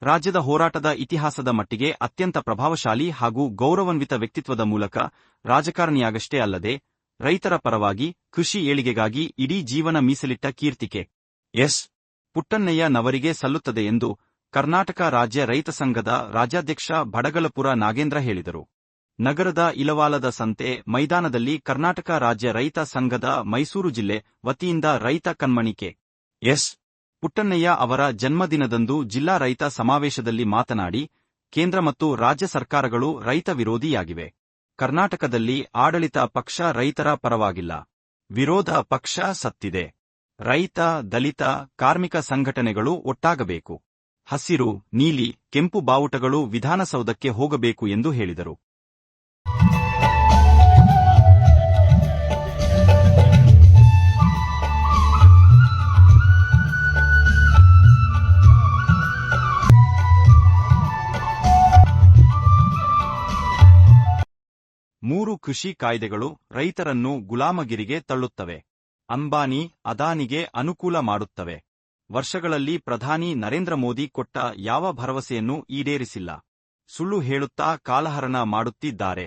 ರಾಜ್ಯದ ಹೋರಾಟದ ಇತಿಹಾಸದ ಮಟ್ಟಿಗೆ ಅತ್ಯಂತ ಪ್ರಭಾವಶಾಲಿ ಹಾಗೂ ಗೌರವಾನ್ವಿತ ವ್ಯಕ್ತಿತ್ವದ ಮೂಲಕ ರಾಜಕಾರಣಿಯಾಗಷ್ಟೇ ಅಲ್ಲದೆ ರೈತರ ಪರವಾಗಿ ಕೃಷಿ ಏಳಿಗೆಗಾಗಿ ಇಡೀ ಜೀವನ ಮೀಸಲಿಟ್ಟ ಕೀರ್ತಿಕೆ ಎಸ್. ಪುಟ್ಟಣ್ಣಯ್ಯನವರಿಗೆ ಸಲ್ಲುತ್ತದೆ ಎಂದು ಕರ್ನಾಟಕ ರಾಜ್ಯ ರೈತ ಸಂಘದ ರಾಜ್ಯಾಧ್ಯಕ್ಷ ಬಡಗಲಪುರ ನಾಗೇಂದ್ರ ಹೇಳಿದರು. ನಗರದ ಇಲವಾಲದ ಸಂತೆ ಮೈದಾನದಲ್ಲಿ ಕರ್ನಾಟಕ ರಾಜ್ಯ ರೈತ ಸಂಘದ ಮೈಸೂರು ಜಿಲ್ಲೆ ವತಿಯಿಂದ ರೈತ ಕಣ್ಮಣಿ ಕೆ. ಎಸ್. ಪುಟ್ಟಣ್ಣಯ್ಯ ಅವರ ಜನ್ಮದಿನದಂದು ಜಿಲ್ಲಾ ರೈತ ಸಮಾವೇಶದಲ್ಲಿ ಮಾತನಾಡಿ, ಕೇಂದ್ರ ಮತ್ತು ರಾಜ್ಯ ಸರ್ಕಾರಗಳು ರೈತ ವಿರೋಧಿಯಾಗಿವೆ. ಕರ್ನಾಟಕದಲ್ಲಿ ಆಡಳಿತ ಪಕ್ಷ ರೈತರ ಪರವಾಗಿಲ್ಲ. ವಿರೋಧ ಪಕ್ಷ ಸತ್ತಿದೆ. ರೈತ, ದಲಿತ, ಕಾರ್ಮಿಕ ಸಂಘಟನೆಗಳು ಒಟ್ಟಾಗಬೇಕು. ಹಸಿರು, ನೀಲಿ, ಕೆಂಪು ಬಾವುಟಗಳು ವಿಧಾನಸೌಧಕ್ಕೆ ಹೋಗಬೇಕು ಎಂದು ಹೇಳಿದರು. ಮೂರು ಕೃಷಿ ಕಾಯ್ದೆಗಳು ರೈತರನ್ನು ಗುಲಾಮಗಿರಿಗೆ ತಳ್ಳುತ್ತವೆ. ಅಂಬಾನಿ, ಅದಾನಿಗೆ ಅನುಕೂಲ ಮಾಡುತ್ತವೆ. ವರ್ಷಗಳಲ್ಲಿ ಪ್ರಧಾನಿ ನರೇಂದ್ರ ಮೋದಿ ಕೊಟ್ಟ ಯಾವ ಭರವಸೆಯನ್ನೂ ಈಡೇರಿಸಿಲ್ಲ. ಸುಳ್ಳು ಹೇಳುತ್ತಾ ಕಾಲಹರಣ ಮಾಡುತ್ತಿದ್ದಾರೆ.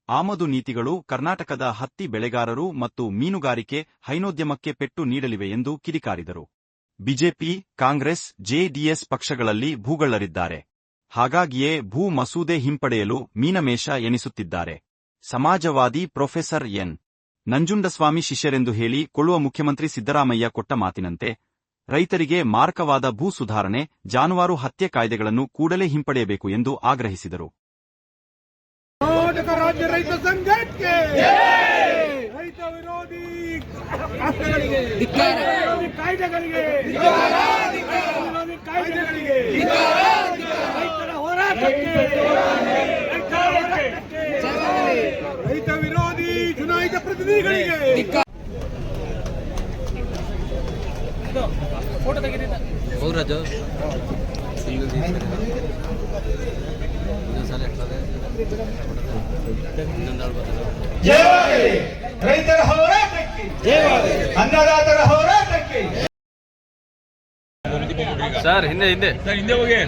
ಆಮದು ನೀತಿಗಳು ಕರ್ನಾಟಕದ ಹತ್ತಿ ಬೆಳೆಗಾರರು ಮತ್ತು ಮೀನುಗಾರಿಕೆ ಹೈನೋದ್ಯಮಕ್ಕೆ ಪೆಟ್ಟು ನೀಡಲಿವೆ ಎಂದು ಕಿಡಿಕಾರಿದರು. ಬಿಜೆಪಿ, ಕಾಂಗ್ರೆಸ್, ಜೆಡಿಎಸ್ ಪಕ್ಷಗಳಲ್ಲಿ ಭೂಗಳ್ಳರಿದ್ದಾರೆ. ಹಾಗಾಗಿಯೇ ಭೂ ಮಸೂದೆ ಹಿಂಪಡೆಯಲು ಮೀನಮೇಷ ಎನಿಸುತ್ತಿದ್ದಾರೆ. ಸಮಾಜವಾದಿ ಪ್ರೊಫೆಸರ್ ಎನ್. ನಂಜುಂಡಸ್ವಾಮಿ ಶಿಷ್ಯರೆಂದು ಹೇಳಿ ಕೊಳ್ಳುವ ಮುಖ್ಯಮಂತ್ರಿ ಸಿದ್ದರಾಮಯ್ಯ ಕೊಟ್ಟ ಮಾತಿನಂತೆ ರೈತರಿಗೆ ಮಾರಕವಾದ ಭೂ ಸುಧಾರಣೆ, ಜಾನುವಾರು ಹತ್ಯೆ ಕಾಯ್ದೆಗಳನ್ನು ಕೂಡಲೇ ಹಿಂಪಡೆಯಬೇಕು ಎಂದು ಆಗ್ರಹಿಸಿದರು. ಕರ್ನಾಟಕ ರಾಜ್ಯ ರೈತ ಸಂಘಕ್ಕೆ ರೈತ ವಿರೋಧಿ ಕಾಯ್ದೆಗಳಿಗೆ ರೈತರ ಹೋರಾಟಕ್ಕೆ ರೈತ ವಿರೋಧಿ ಚುನಾಯಿತ ಪ್ರತಿನಿಧಿಗಳಿಗೆ ಫೋಟೋ ತೆಗೆದಿದ್ದ ರೈತರ ಹೋರಾಟಕ್ಕೆ, ಅನ್ನದಾತರ ಹೋರಾಟಕ್ಕೆ. ಸರ್ ಹಿಂದೆ ಹೋಗಿ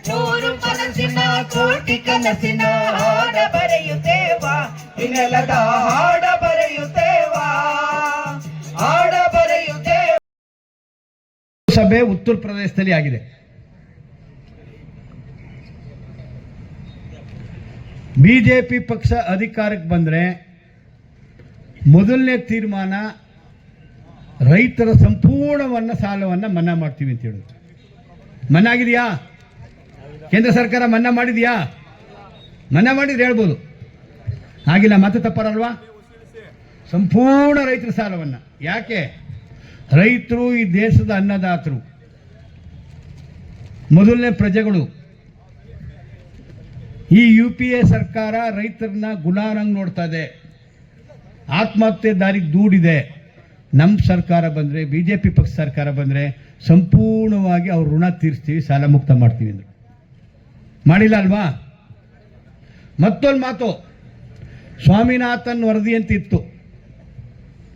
ನೂರು ಕನಸಿನ ಕೋಟಿ ಕನಸಿನ ಹಾಡ ಬರೆಯುತ್ತೇವಾ, ಇನ್ನೆಲ್ಲದ ಹಾಡ ಬರೆಯುತ್ತೇವಾ, ಹಾಡ ಬರೆಯುತ್ತೇವ. ಸಭೆ ಉತ್ತರ ಪ್ರದೇಶದಲ್ಲಿ ಆಗಿದೆ. ಬಿಜೆಪಿ ಪಕ್ಷ ಅಧಿಕಾರಕ್ಕೆ ಬಂದರೆ ಮೊದಲನೇ ತೀರ್ಮಾನ ರೈತರ ಸಂಪೂರ್ಣವನ್ನ ಸಾಲವನ್ನು ಮನ್ನಾ ಮಾಡ್ತೀವಿ ಅಂತ ಹೇಳುದು. ಮನ್ನಾ ಆಗಿದೆಯಾ? ಕೇಂದ್ರ ಸರ್ಕಾರ ಮನ್ನಾ ಮಾಡಿದೆಯಾ? ಮನ್ನಾ ಮಾಡಿದ್ರೆ ಹೇಳ್ಬೋದು, ಆಗಿಲ್ಲ ಮತ್ತೆ ತಪ್ಪರಲ್ವಾ? ಸಂಪೂರ್ಣ ರೈತರ ಸಾಲವನ್ನ. ಯಾಕೆ? ರೈತರು ಈ ದೇಶದ ಅನ್ನದಾತರು, ಮೊದಲನೇ ಪ್ರಜೆಗಳು. ಈ UPA ಸರ್ಕಾರ ರೈತರನ್ನ ಗುಲಾರಂಗ್ ನೋಡ್ತಾ ಇದೆ, ಆತ್ಮಹತ್ಯೆ ದಾರಿಗೆ ದೂಡಿದೆ. ನಮ್ಮ ಸರ್ಕಾರ ಬಂದರೆ, ಬಿಜೆಪಿ ಪಕ್ಷ ಸರ್ಕಾರ ಬಂದರೆ ಸಂಪೂರ್ಣವಾಗಿ ಅವ್ರ ಋಣ ತೀರಿಸ್ತೀವಿ, ಸಾಲ ಮುಕ್ತ ಮಾಡ್ತೀವಿ ಅಂದರು. ಮಾಡಿಲ್ಲ ಅಲ್ವಾ? ಮತ್ತೊಂದು ಮಾತು, ಸ್ವಾಮಿನಾಥನ್ ವರದಿ ಅಂತ ಇತ್ತು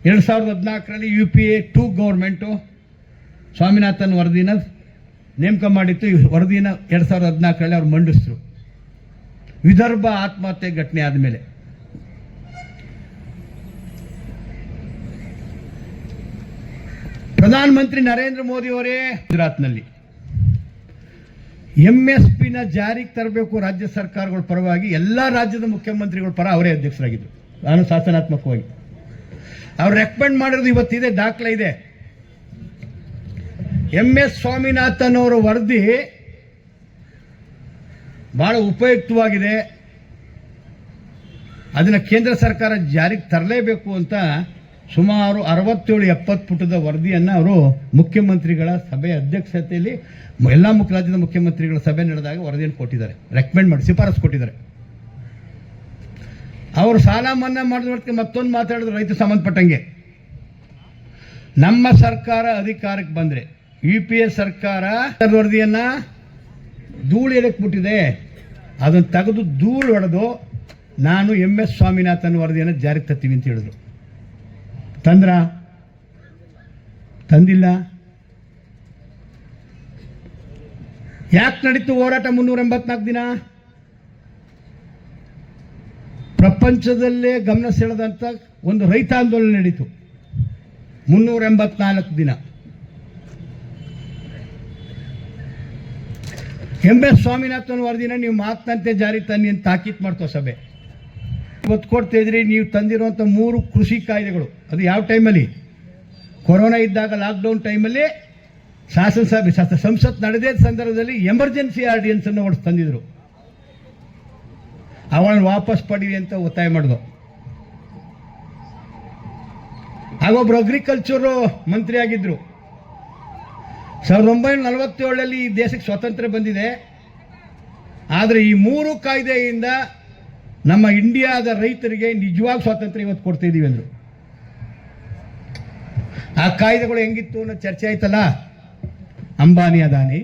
2014ರಲ್ಲಿ. UPA 2 ಗೌರ್ಮೆಂಟು ಸ್ವಾಮಿನಾಥನ್ ವರದಿನ ನೇಮಕ ಮಾಡಿತ್ತು. ಈ ವರದಿನ 2014ರಲ್ಲಿ ಅವ್ರು ಮಂಡಿಸಿದ್ರು. ವಿದರ್ಭ ಆತ್ಮಹತ್ಯೆ ಘಟನೆ ಆದಮೇಲೆ ಪ್ರಧಾನಮಂತ್ರಿ ನರೇಂದ್ರ ಮೋದಿ ಅವರೇ ಗುಜರಾತ್ನಲ್ಲಿ MSPನ ಜಾರಿಗೆ ತರಬೇಕು ರಾಜ್ಯ ಸರ್ಕಾರಗಳ ಪರವಾಗಿ. ಎಲ್ಲ ರಾಜ್ಯದ ಮುಖ್ಯಮಂತ್ರಿಗಳ ಪರ ಅವರೇ ಅಧ್ಯಕ್ಷರಾಗಿದ್ದರು, ನಾನು ಶಾಸನಾತ್ಮಕವಾಗಿ. ಅವ್ರು ರೆಕಮೆಂಡ್ ಮಾಡಿರೋದು ಇವತ್ತಿದೆ, ದಾಖಲೆ ಇದೆ. MS ಸ್ವಾಮಿನಾಥನ್ ಅವರ ವರದಿ ಬಹಳ ಉಪಯುಕ್ತವಾಗಿದೆ, ಅದನ್ನು ಕೇಂದ್ರ ಸರ್ಕಾರ ಜಾರಿಗೆ ತರಲೇಬೇಕು ಅಂತ ಸುಮಾರು 67-70 ಪುಟದ ವರದಿಯನ್ನು ಅವರು ಮುಖ್ಯಮಂತ್ರಿಗಳ ಸಭೆಯ ಅಧ್ಯಕ್ಷತೆಯಲ್ಲಿ ಎಲ್ಲ ರಾಜ್ಯದ ಮುಖ್ಯಮಂತ್ರಿಗಳ ಸಭೆ ನಡೆದಾಗ ವರದಿಯನ್ನು ಕೊಟ್ಟಿದ್ದಾರೆ, ರೆಕಮೆಂಡ್ ಮಾಡಿ ಶಿಫಾರಸು ಕೊಟ್ಟಿದ್ದಾರೆ. ಅವರು ಸಾಲ ಮನ್ನಾ ಮಾಡಿದ ಮತ್ತೊಂದು ಮಾತಾಡಿದ್ರು ರೈತ ಸಂಬಂಧಪಟ್ಟಂಗೆ. ನಮ್ಮ ಸರ್ಕಾರ ಅಧಿಕಾರಕ್ಕೆ ಬಂದರೆ UPA ಸರ್ಕಾರ ವರದಿಯನ್ನ ಧೂಳು ಎದಕ್ಕೆ ಬಿಟ್ಟಿದೆ, ಅದನ್ನು ತೆಗೆದು ಧೂಳು ಹೊಡೆದು ನಾನು MS ಸ್ವಾಮಿನಾಥನ್ ವರದಿಯನ್ನು ಜಾರಿಗೆ ತರ್ತೀವಿ ಅಂತ ಹೇಳಿದ್ರು. ತಂದಿಲ್ಲ. ಯಾಕೆ ನಡೀತು ಹೋರಾಟ 384 ದಿನ? ಪ್ರಪಂಚದಲ್ಲೇ ಗಮನ ಸೆಳೆದಂಥ ಒಂದು ರೈತ ಆಂದೋಲನ ನಡೀತು 384 ದಿನ. MS ಸ್ವಾಮಿನಾಥನ್ ವರದಿನ ನೀವು ಮಾತಂತೆ ಜಾರಿ ತನ್ನಿ ಅಂತ ತಾಕೀತು ಮಾಡ್ತೋ ಸಭೆ. ಇವತ್ತು ಕೊಡ್ತಾ ಇದ್ರಿ ನೀವು ತಂದಿರುವಂಥ 3 ಕೃಷಿ ಕಾಯ್ದೆಗಳು. ಅದು ಯಾವ ಟೈಮಲ್ಲಿ? ಕೊರೋನಾ ಇದ್ದಾಗ ಲಾಕ್ಡೌನ್ ಟೈಮಲ್ಲಿ ಸಂಸತ್ ನಡೆದೇ ಸಂದರ್ಭದಲ್ಲಿ ಎಮರ್ಜೆನ್ಸಿ ಆರ್ಡಿನೆನ್ಸ್ ಅನ್ನು ಹೊಡೆದು ತಂದಿದ್ರು. ಅವಳನ್ನು ವಾಪಸ್ ಪಡೀವಿ ಅಂತ ಒತ್ತಾಯ ಮಾಡಿದ್ರು. ಆಗೊಬ್ಬರು ಅಗ್ರಿಕಲ್ಚರ್ ಮಂತ್ರಿ ಆಗಿದ್ರು. 1947 ಈ ದೇಶಕ್ಕೆ ಸ್ವಾತಂತ್ರ್ಯ ಬಂದಿದೆ. ಆದರೆ ಈ 3 ಕಾಯ್ದೆಯಿಂದ ನಮ್ಮ ಇಂಡಿಯಾದ ರೈತರಿಗೆ ನಿಜವಾದ ಸ್ವಾತಂತ್ರ್ಯ ಇವತ್ತು ಕೊಡ್ತಾ ಇದೀವಿ ಅಂದರು. ಆ ಕಾಯ್ದೆಗಳು ಹೆಂಗಿತ್ತು ಅನ್ನೋ ಚರ್ಚೆ ಆಯ್ತಲ್ಲ. ಅಂಬಾನಿ ಅದಾನಿ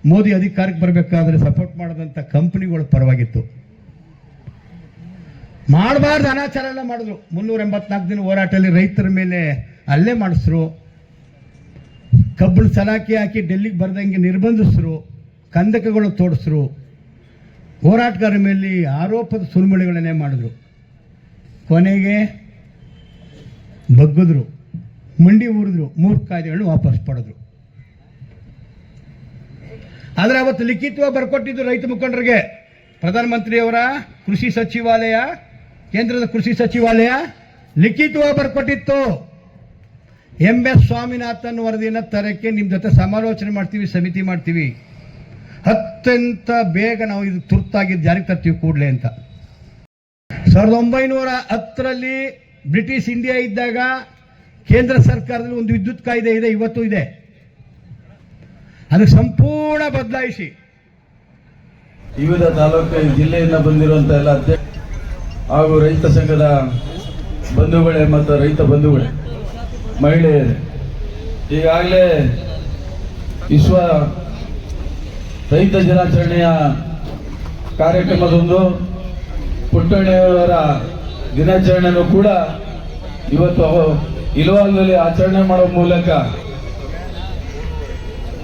ಮೋದಿ ಅಧಿಕಾರಕ್ಕೆ ಬರಬೇಕಾದ್ರೆ ಸಪೋರ್ಟ್ ಮಾಡದಂಥ ಕಂಪನಿಗಳ ಪರವಾಗಿತ್ತು. ಮಾಡಬಾರ್ದು ಅನಾಚಾರ ಎಲ್ಲ ಮಾಡಿದ್ರು. 384 ದಿನ ಹೋರಾಟದಲ್ಲಿ ರೈತರ ಮೇಲೆ ಹಲ್ಲೆ ಮಾಡಿಸ್ರು, ಕಬ್ಬಳು ಸಲಾಕಿ ಹಾಕಿ ಡೆಲ್ಲಿಗೆ ಬರ್ದಂಗೆ ನಿರ್ಬಂಧಿಸಿದ್ರು, ಕಂದಕಗಳು ತೋಡಿಸ್ರು, ಹೋರಾಟಗಾರರ ಮೇಲೆ ಆರೋಪದ ಸುರಿಮಳೆಗಳನ್ನೇ ಮಾಡಿದ್ರು. ಕೊನೆಗೆ ಬಗ್ಗಿದ್ರು, ಮಂಡಿ ಊರಿದ್ರು, 3 ಕಾಯ್ದೆಗಳನ್ನು ವಾಪಸ್ ಪಡೆದ್ರು. ಆದರೆ ಅವತ್ತು ಲಿಖಿತವಾಗಿ ಬರ್ಕೊಟ್ಟಿದ್ದು ರೈತ ಮುಖಂಡರಿಗೆ. ಪ್ರಧಾನಮಂತ್ರಿಯವರ ಕೃಷಿ ಸಚಿವಾಲಯ, ಕೇಂದ್ರದ ಕೃಷಿ ಸಚಿವಾಲಯ ಲಿಖಿತವಾಗಿ ಬರ್ಕೊಟ್ಟಿತ್ತು. MS ಸ್ವಾಮಿನಾಥನ್ ವರದಿಯನ್ನು ತರಕ್ಕೆ ನಿಮ್ಮ ಜೊತೆ ಸಮಾಲೋಚನೆ ಮಾಡ್ತೀವಿ, ಸಮಿತಿ ಮಾಡ್ತೀವಿ, ಅತ್ಯಂತ ಬೇಗ ನಾವು ಇದು ತುರ್ತಾಗಿ ಜಾರಿಗೆ ತರ್ತೀವಿ ಕೂಡಲೇ ಅಂತ. 1910ರಲ್ಲಿ ಬ್ರಿಟಿಷ್ ಇಂಡಿಯಾ ಇದ್ದಾಗ ಕೇಂದ್ರ ಸರ್ಕಾರದಲ್ಲಿ ಒಂದು ವಿದ್ಯುತ್ ಕಾಯ್ದೆ ಇದೆ, ಇವತ್ತು ಇದೆ. ಅದಕ್ಕೆ ಸಂಪೂರ್ಣ ಬದಲಾಯಿಸಿ ವಿವಿಧ ತಾಲೂಕು ಜಿಲ್ಲೆಯಿಂದ ಬಂದಿರುವಂತ ಎಲ್ಲ ಅಧ್ಯಕ್ಷ ಹಾಗೂ ರೈತ ಸಂಘದ ಬಂಧುಗಳೇ ಮತ್ತು ರೈತ ಬಂಧುಗಳೇ, ಮಹಿಳೆಯರೇ, ಈಗಾಗಲೇ ವಿಶ್ವ ರೈತ ದಿನಾಚರಣೆಯ ಕಾರ್ಯಕ್ರಮದೊಂದು ಪುಟ್ಟಣ್ಣಯವರ ದಿನಾಚರಣೆಯನ್ನು ಕೂಡ ಇವತ್ತು ಇಲ್ವಾಲ್ನಲ್ಲಿ ಆಚರಣೆ ಮಾಡುವ ಮೂಲಕ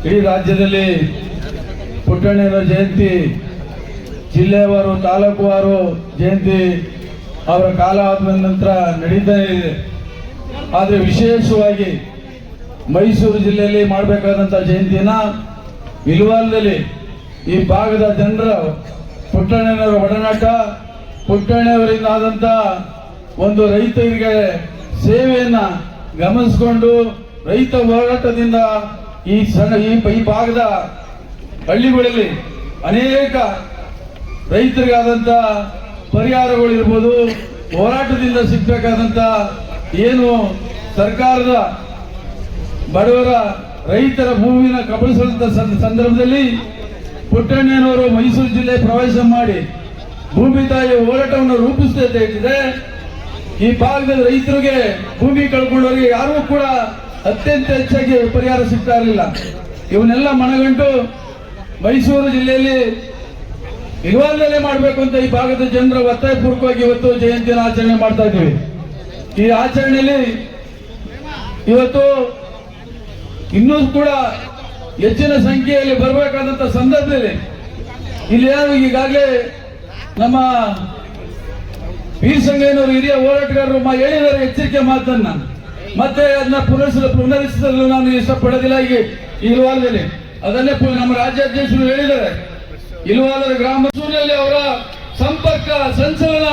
ಇಡೀ ರಾಜ್ಯದಲ್ಲಿ ಪುಟ್ಟಣ್ಣಯವರ ಜಯಂತಿ ಜಿಲ್ಲೆವಾರು ತಾಲೂಕುವಾರು ಜಯಂತಿ ಅವರ ಕಾಲ ಆದ ನಂತರ ನಡೀತಾ ಇದೆ. ಆದರೆ ವಿಶೇಷವಾಗಿ ಮೈಸೂರು ಜಿಲ್ಲೆಯಲ್ಲಿ ಮಾಡಬೇಕಾದಂಥ ಜಯಂತಿನ ಇಲ್ವಾಲ್ದಲ್ಲಿ ಈ ಭಾಗದ ಜನರ ಪುಟ್ಟಣ್ಣನವರ ಒಡನಾಟ, ಪುಟ್ಟಣ್ಣವರಿಂದ ಆದಂಥ ಒಂದು ರೈತರಿಗೆ ಸೇವೆಯನ್ನ ಗಮನಿಸಿಕೊಂಡು ರೈತ ಹೋರಾಟದಿಂದ ಈ ಭಾಗದ ಹಳ್ಳಿಗಳಲ್ಲಿ ಅನೇಕ ರೈತರಿಗಾದಂಥ ಪರಿಹಾರಗಳಿರ್ಬೋದು, ಹೋರಾಟದಿಂದ ಸಿಗಬೇಕಾದಂಥ ಏನು ಸರ್ಕಾರದ ಬಡವರ ರೈತರ ಭೂಮಿನ ಕಬಳಿಸುವಂತ ಸಂದರ್ಭದಲ್ಲಿ ಪುಟ್ಟಣ್ಣನವರು ಮೈಸೂರು ಜಿಲ್ಲೆ ಪ್ರವಾಸ ಮಾಡಿ ಭೂಮಿ ತಾಯಿಯ ಹೋರಾಟವನ್ನು ರೂಪಿಸುತ್ತೆ ಇದ್ರೆ ಈ ಭಾಗದ ರೈತರಿಗೆ ಭೂಮಿ ಕಳ್ಕೊಂಡವರಿಗೆ ಯಾರಿಗೂ ಕೂಡ ಅತ್ಯಂತ ಹೆಚ್ಚಾಗಿ ಪರಿಹಾರ ಸಿಗ್ತಾ ಇರಲಿಲ್ಲ. ಇವನ್ನೆಲ್ಲ ಮನಗಂಡು ಮೈಸೂರು ಜಿಲ್ಲೆಯಲ್ಲಿ ಇಲ್ವಾಲ್ನಲ್ಲೇ ಮಾಡಬೇಕು ಅಂತ ಈ ಭಾಗದ ಜನರ ಒತ್ತಾಯಪೂರ್ವಕವಾಗಿ ಇವತ್ತು ಜಯಂತಿಯನ್ನು ಆಚರಣೆ ಮಾಡ್ತಾ ಇದ್ದೀವಿ. ಈ ಆಚರಣೆಯಲ್ಲಿ ಇವತ್ತು ಇನ್ನೂ ಕೂಡ ಹೆಚ್ಚಿನ ಸಂಖ್ಯೆಯಲ್ಲಿ ಬರಬೇಕಾದಂತ ಸಂದರ್ಭದಲ್ಲಿ ಇಲ್ಲಿ ಯಾರು ಈಗಾಗಲೇ ನಮ್ಮ ವೀರಸಂಗಯ್ಯನವರು ಹಿರಿಯ ಹೋರಾಟಗಾರರು ಹೇಳಿದ್ದಾರೆ ಎಚ್ಚರಿಕೆ ಮಾತನ್ನ, ಮತ್ತೆ ಅದನ್ನ ಪುನರಿಸಲು ನಾನು ಇಷ್ಟಪಡೋದಿಲ್ಲ. ಈಗ ಇಲ್ವಾಲದಲ್ಲಿ ಅದನ್ನೇ ನಮ್ಮ ರಾಜ್ಯಾಧ್ಯಕ್ಷರು ಹೇಳಿದ್ದಾರೆ. ಇಲ್ವಾಲದ ಗ್ರಾಮದಲ್ಲಿ ಅವರ ಸಂಪರ್ಕ ಸಂಚಲನ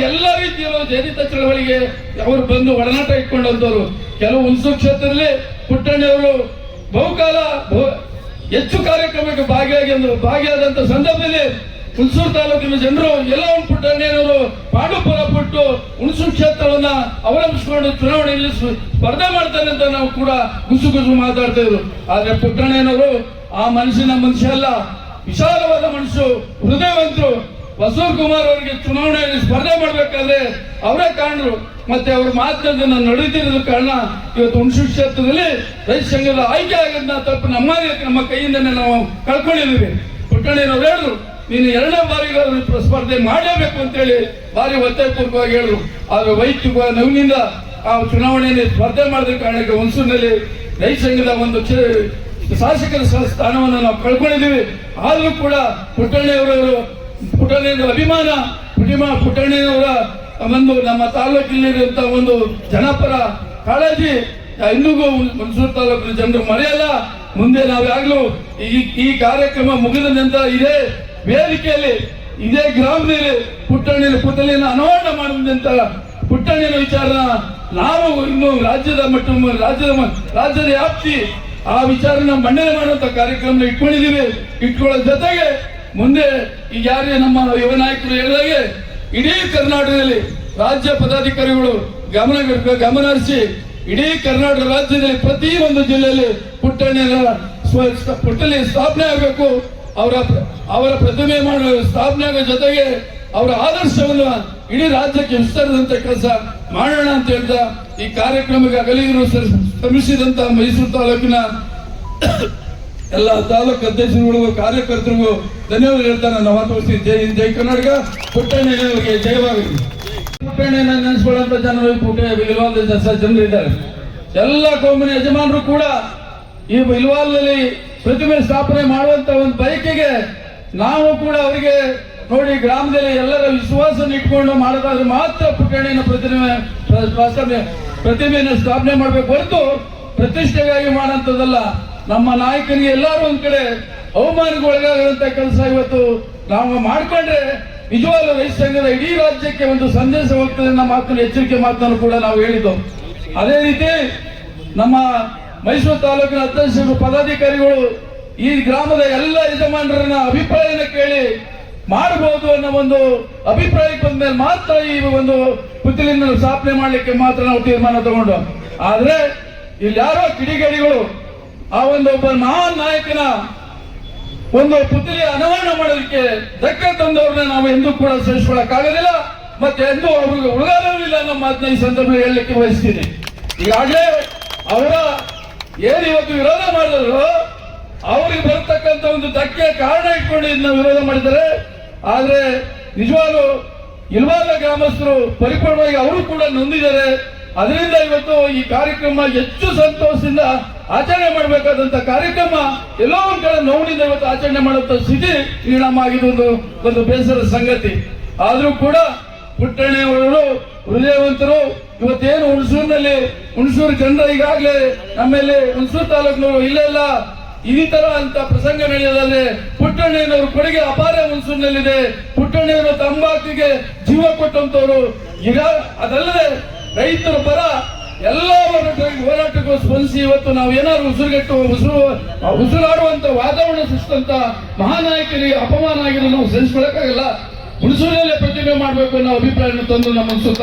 ಎಲ್ಲ ರೀತಿಯಲ್ಲೂ ಜನಿತ ಚಳವಳಿಗೆ ಅವರು ಬಂದು ಒಡನಾಟ ಇಟ್ಕೊಂಡಂತವ್ರು. ಕೆಲವು ಹುಣಸೂರು ಕ್ಷೇತ್ರದಲ್ಲಿ ಪುಟ್ಟಣ್ಣವರು ಬಹುಕಾಲ ಹೆಚ್ಚು ಕಾರ್ಯಕ್ರಮಕ್ಕೆ ಭಾಗಿಯಾದಂತ ಸಂದರ್ಭದಲ್ಲಿ ಹುಣಸೂರು ತಾಲೂಕಿನ ಜನರು ಎಲ್ಲ ಒಂದು ಪುಟ್ಟಣ್ಣನವರು ಪಾಂಡುಪುರ ಪುಟ್ಟು ಹುಣಸೂರು ಕ್ಷೇತ್ರವನ್ನ ಅವಲಂಬಿಸಿಕೊಂಡು ಚುನಾವಣೆಯಲ್ಲಿ ಸ್ಪರ್ಧೆ ಮಾಡ್ತಾರೆ ಅಂತ ನಾವು ಕೂಡ ಗುಸು ಮಾತಾಡ್ತಾ ಇದ್ರು. ಆದ್ರೆ ಪುಟ್ಟಣ್ಣನವರು ಆ ಮನುಷ್ಯ ಅಲ್ಲ, ವಿಶಾಲವಾದ ಮನುಷ್ಯರು, ಹೃದಯವಂತರು. ಬಸವರ್ ಕುಮಾರ್ ಅವರಿಗೆ ಚುನಾವಣೆಯಲ್ಲಿ ಸ್ಪರ್ಧೆ ಮಾಡಬೇಕಾದ್ರೆ ಅವರೇ ಕಾರಣರು. ಮತ್ತೆ ಅವ್ರ ಮಾತಿನ ನಡೀತಿರೋದ ಕಾರಣ ಇವತ್ತು ಹುಣಸೂರು ಕ್ಷೇತ್ರದಲ್ಲಿ ರೈತ ಸಂಘದ ಆಯ್ಕೆ ಆಗೋದನ್ನ ತಪ್ಪು ನಮ್ಮ ಕೈಯಿಂದನೇ ನಾವು ಕಳ್ಕೊಂಡಿದ್ದೀವಿ. ಪುಟ್ಟಣ್ಣನವ್ರು ಹೇಳಿದ್ರು, ನೀನು 2ನೇ ಬಾರಿಗೆ ಸ್ಪರ್ಧೆ ಮಾಡಲೇಬೇಕು ಅಂತೇಳಿ ಭಾರಿ ಒತ್ತಾಯಪೂರ್ವಕವಾಗಿ ಹೇಳಿದ್ರು. ಆದ್ರೆ ವೈಯಕ್ತಿಕ ನೋವಿನಿಂದ ಆ ಚುನಾವಣೆಯಲ್ಲಿ ಸ್ಪರ್ಧೆ ಮಾಡಿದ ಕಾರಣಕ್ಕೆ ಹುಣಸೂರಿನಲ್ಲಿ ರೈತ ಸಂಘದ ಒಂದು ಶಾಸಕರ ಸ್ಥಾನವನ್ನು ನಾವು ಕಳ್ಕೊಂಡಿದ್ದೀವಿ. ಆದ್ರೂ ಕೂಡ ಪುಟ್ಟಣ್ಣನವರ ಅಭಿಮಾನ, ಪುಟ್ಟಣ್ಣನವರ ಒಂದು ನಮ್ಮ ತಾಲೂಕಿನಲ್ಲಿರುವಂತಹ ಒಂದು ಜನಪರ ಕಾಳಜಿ ಇಂದಿಗೂ ಹುಣಸೂರು ತಾಲೂಕಿನ ಜನರು ಮರೆಯಲ್ಲ. ಮುಂದೆ ನಾವ್ಯಾಗ್ಲೂ ಈ ಕಾರ್ಯಕ್ರಮ ಮುಗಿದ ನಂತರ ಇದೇ ವೇದಿಕೆಯಲ್ಲಿ ಇದೇ ಗ್ರಾಮದಲ್ಲಿ ಪುಟ್ಟಣ್ಣನ ಪುತ್ಥಳಿಯನ್ನು ಅನಾವರಣ ಮಾಡಿದಂತ ಪುಟ್ಟಣ್ಣನ ವಿಚಾರನ ನಾವು ಇನ್ನು ರಾಜ್ಯದ ವ್ಯಾಪ್ತಿ ಆ ವಿಚಾರನ ಮಂಡನೆ ಮಾಡುವಂತ ಕಾರ್ಯಕ್ರಮ ಇಟ್ಕೊಳ್ಳೋ ಜೊತೆಗೆ ಮುಂದೆ ಈಗ ಯಾರೇ ನಮ್ಮ ಯುವ ನಾಯಕರು ಹೇಳಿದಾಗೆ ಇಡೀ ಕರ್ನಾಟಕದಲ್ಲಿ ರಾಜ್ಯ ಪದಾಧಿಕಾರಿಗಳು ಗಮನ ಹರಿಸಿ ಇಡೀ ಕರ್ನಾಟಕ ರಾಜ್ಯದಲ್ಲಿ ಪ್ರತಿ ಒಂದು ಜಿಲ್ಲೆಯಲ್ಲಿ ಪುಟ್ಟಳಿ ಸ್ಥಾಪನೆ ಆಗಬೇಕು. ಅವರ ಪ್ರತಿಮೆ ಸ್ಥಾಪನೆ ಆಗೋ ಜೊತೆಗೆ ಅವರ ಆದರ್ಶವನ್ನು ಇಡೀ ರಾಜ್ಯಕ್ಕೆ ವಿಸ್ತರಿಸಿದಂತ ಕೆಲಸ ಮಾಡೋಣ ಅಂತ ಹೇಳ್ತಾ ಈ ಕಾರ್ಯಕ್ರಮಕ್ಕೆ ಅಗಲಿಗರು ಶ್ರಮಿಸಿದಂತ ಮೈಸೂರು ತಾಲೂಕಿನ ಎಲ್ಲ ತಾಲೂಕು ಅಧ್ಯಕ್ಷರುಗಳಿಗೂ ಕಾರ್ಯಕರ್ತರಿಗೂ ಧನ್ಯವಾದ ಹೇಳ್ತಾ ನನ್ನ ಮಾತು ಮುಗಿಸ್ತೀನಿ. ಜೈ ಹಿಂದ್, ಜೈ ಕರ್ನಾಟಕ. ಪುಟ್ಟಣ್ಣನವರಿಗೆ ಜಯವಾಗಲಿ. ಪುಟ್ಟಣ್ಣನ ನೆನೆಸ್ಕೊಳ್ಳುವಂತ ಜನರು ಇದ್ದಾರೆ. ಎಲ್ಲ ಕೋಮಿನ ಯಜಮಾನರು ಕೂಡ ಈ ಇಲ್ವಾಲ್ನಲ್ಲಿ ಪ್ರತಿಮೆ ಸ್ಥಾಪನೆ ಮಾಡುವಂತ ಒಂದು ಬಯಕೆಗೆ ನಾವು ಕೂಡ ಅವರಿಗೆ ನೋಡಿ ಗ್ರಾಮದಲ್ಲಿ ಎಲ್ಲರ ವಿಶ್ವಾಸ ಇಟ್ಕೊಂಡು ಮಾಡೋದಾದ್ರೆ ಮಾತ್ರ ಪುಟ್ಟಣ್ಣನ ಪ್ರತಿಮೆಯನ್ನು ಸ್ಥಾಪನೆ ಮಾಡಬೇಕು ಹೊರತು ಪ್ರತಿಷ್ಠೆಗಾಗಿ ಮಾಡೋಂಥದ್ದಲ್ಲ. ನಮ್ಮ ನಾಯಕರಿಗೆ ಎಲ್ಲರೂ ಒಂದ್ ಕಡೆ ಅವಮಾನಕ್ಕೆ ಒಳಗಾಗುವಂತ ಕೆಲಸ ಇವತ್ತು ನಾವು ಮಾಡ್ಕೊಂಡ್ರೆ ನಿಜವಾಗ್ಲೂ ರೈತ ಸಂಘದ ಇಡೀ ರಾಜ್ಯಕ್ಕೆ ಒಂದು ಸಂದೇಶ ಹೋಗ್ತದೆ ನಮ್ಮ ಮಾತನ್ನು ಎಚ್ಚರಿಕೆ ಮಾತನ್ನು ಕೂಡ ನಾವು ಹೇಳಿದ್ದು. ಅದೇ ರೀತಿ ನಮ್ಮ ಮೈಸೂರು ತಾಲೂಕಿನ ಅಧ್ಯಕ್ಷರು ಪದಾಧಿಕಾರಿಗಳು ಈ ಗ್ರಾಮದ ಎಲ್ಲ ಯಜಮಾನರನ್ನ ಅಭಿಪ್ರಾಯನ ಕೇಳಿ ಮಾಡಬಹುದು ಅನ್ನೋ ಒಂದು ಅಭಿಪ್ರಾಯಕ್ಕೆ ಬಂದ ಮೇಲೆ ಮಾತ್ರ ಈ ಒಂದು ಪುತ್ತಳಿನ ಸ್ಥಾಪನೆ ಮಾಡ್ಲಿಕ್ಕೆ ಮಾತ್ರ ನಾವು ತೀರ್ಮಾನ ತಗೊಂಡು. ಆದ್ರೆ ಇಲ್ಲಿ ಯಾರೋ ಕಿಡಿಗೇಡಿಗಳು ಆ ಒಂದು ಒಬ್ಬ ಮಹಾನ್ ನಾಯಕನ ಒಂದು ಪುತ್ತಳಿ ಅನಾವರಣ ಮಾಡೋದಕ್ಕೆ ಧಕ್ಕೆ ತಂದವ್ರನ್ನ ನಾವು ಎಂದೂ ಕೂಡ ಸಹಿಸಿಕೊಳ್ಳಕ್ಕಾಗೋದಿಲ್ಲ, ಮತ್ತೆ ಎಂದೂ ಅವ್ರಿಗೆ ಉಳಿಗಾಲವಿಲ್ಲ ನಮ್ಮ ಮಾತನ್ನ ಈ ಸಂದರ್ಭ ಹೇಳಲಿಕ್ಕೆ ಬಯಸ್ತೀನಿ. ಈಗಾಗಲೇ ಅವರ ಏನು ಇವತ್ತು ವಿರೋಧ ಮಾಡಿದ್ರು ಅವ್ರಿಗೆ ಬರ್ತಕ್ಕಂಥ ಒಂದು ಧಕ್ಕೆ ಕಾರಣ ಇಟ್ಕೊಂಡು ಇದನ್ನ ವಿರೋಧ ಮಾಡಿದ್ದಾರೆ. ಆದ್ರೆ ನಿಜವಾಗ್ಲೂ ಇಲ್ವಾಲ ಗ್ರಾಮಸ್ಥರು ಪರಿಪೂರ್ಣವಾಗಿ ಅವರು ಕೂಡ ನೊಂದಿದ್ದಾರೆ. ಅದರಿಂದ ಇವತ್ತು ಈ ಕಾರ್ಯಕ್ರಮ ಹೆಚ್ಚು ಸಂತೋಷದಿಂದ ಆಚರಣೆ ಮಾಡಬೇಕಾದಂತ ಕಾರ್ಯಕ್ರಮ ಎಲ್ಲೋ ಒಂದ್ ಕಡೆ ನೋವಿನಿಂದ ಇವತ್ತು ಆಚರಣೆ ಮಾಡುವಂತ ಸ್ಥಿತಿ ನಿರ್ಮಾಣ ಆಗಿದ್ದು ಒಂದು ಬೇಸರದ ಸಂಗತಿ. ಆದ್ರೂ ಕೂಡ ಪುಟ್ಟಣ್ಣವರು ಹೃದಯವಂತರು. ಇವತ್ತೇನು ಹುಣಸೂರು ಜನರ ಈಗಾಗಲೇ ನಮ್ಮಲ್ಲಿ ಹುಣಸೂರು ತಾಲೂಕಿನವರು ಇಲ್ಲ ಈ ತರ ಅಂತ ಪ್ರಸಂಗ ನಡೆಯೋದಾದ್ರೆ ಪುಟ್ಟಣ್ಣನವರು ಕೊಡುಗೆ ಅಪಾರ ಹುಣಸೂರಿನಲ್ಲಿದೆ. ಪುಟ್ಟಣ್ಣವರು ತಂಬಾಕಿಗೆ ಜೀವ ಕೊಟ್ಟಂತವರು. ಈಗ ಅದಲ್ಲದೆ ರೈತರ ಪರ ಎಲ್ಲ ಹೋರಾಟಕ್ಕೂ ಸ್ಪಂದಿಸಿ ಇವತ್ತು ನಾವು ಏನಾದ್ರು ಉಸಿರಾಡುವಂತ ವಾತಾವರಣ ಸೃಷ್ಟಿಸಂತ ಮಹಾನಾಯಕರಿಗೆ ಅಪಮಾನ ಆಗಿರೋ ನಾವು ಸಹಿಸಿಕೊಳ್ಳಕ್ಕಾಗಲ್ಲ. ಹುಣಸೂರಿನಲ್ಲೇ ಪ್ರತಿಮೆ ಮಾಡಬೇಕು ಅನ್ನೋ ಅಭಿಪ್ರಾಯ ತಂದು ನಮ್ಮ ಹುಣಸೂರು